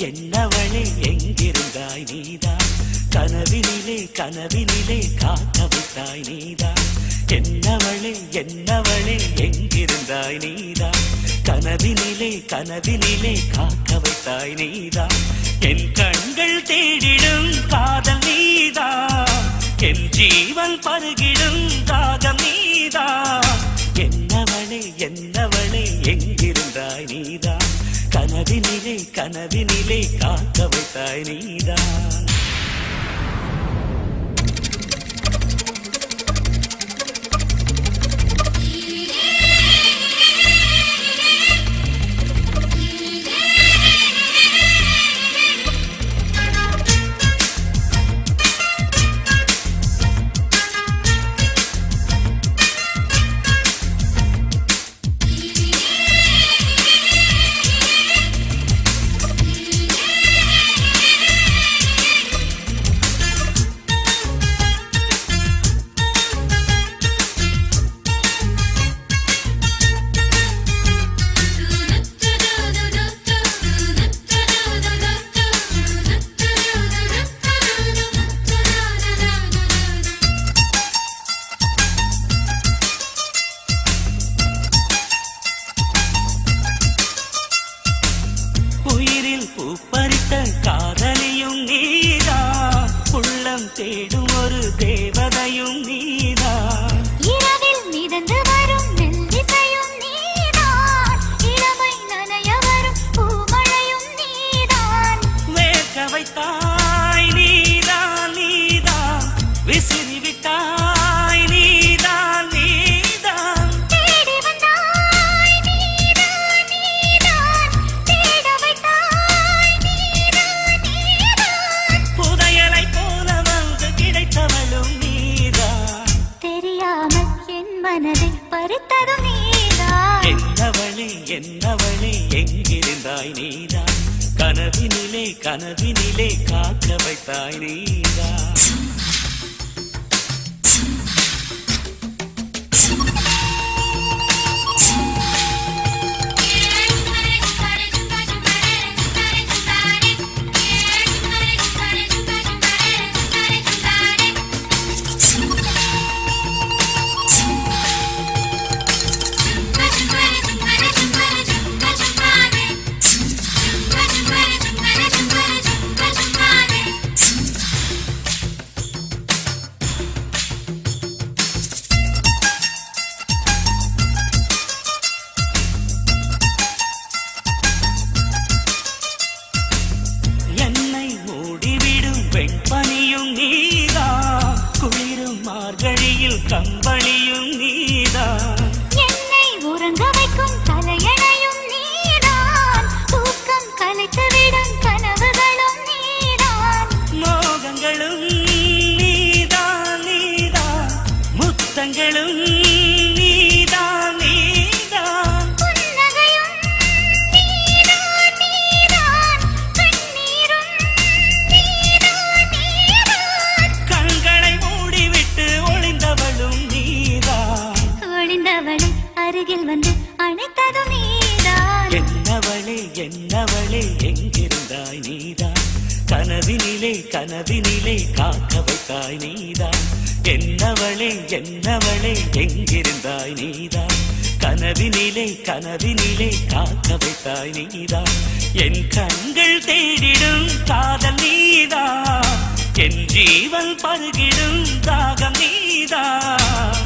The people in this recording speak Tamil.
என்னவளே எங்கிருந்தாய் நீதான் கனவினிலே கனவினிலே காக்க வைத்தாய் நீதான் என்னவளே என்னவளே எங்கிருந்தாய் நீதான் கனவினிலே கனவினிலே காக்க வைத்தாய் நீதான் என் கண்கள் தேடிடும் காதல் நீதான் என் ஜீவன் பருகிடும் தாகம் நீதான் என்னவளே என்னவளே எங்கிருந்தாய் நீதான் கனவினிலே கனவினிலே காக்க வைத்தாய் நீதான் பூப்பறித்த காதலியும் நீதான் உள்ளம் தேடும் ஒரு தேவதையும் நீதான் இரவில் மிதந்து வரும் மெல்லிசையும் நீதான் இளமை நனைய வரும் பூமழையும் நீதான் வேர்க்க வைத்தாய் நீதான் நீதான் விசிறி விட்டாய் நீதான் நீதான் தேடி வந்தாய் நீதான் நீதான் தேட வைத்தாய் நீதான் நீதான் புதையலை போல வந்து கிடைத்தவளும் நீதான் தெரியாமல் என் மனதை பறித்ததும் நீதான் என்னவளே என்னவளே எங்கிருந்தாய் நீதான் கனவினிலே கனவினிலே காக்க வைத்தாய் நீதான் வெண்பனியும் நீதான் குளிரும் மார்கழியில் கம்பளியும் நீதான் என்னை உறங்க வைக்கும் தலையணையும் நீதான் தூக்கம் கலைத்துவிடும் கனவுகளும் நீதான் மோகங்களும் நீதான் நீதான் முத்தங்களும் நீதான் நீதான் புன்னகையும் நீதான் நீதான் கண்ணீரும் நீதான் நீதான் கண்களை மூடிவிட்டு ஒளிந்தவளும் நீதான் ஒளிந்தவளை அருகில் வந்து அணைத்ததும் நீதான் என்னவளே என்னவளே எங்கிருந்தாய் நீதான் கனவினிலே கனவினிலே காக்க வைத்தாய் நீதான் என்னவளே என்னவளே எங்கிருந்தாய் நீதான் கனவினிலே கனவினிலே காக்க வைத்தாய் நீதான் என் கண்கள் தேடிடும் காதல் நீதான் என் ஜீவன் பருகிடும் தாகம் நீதான்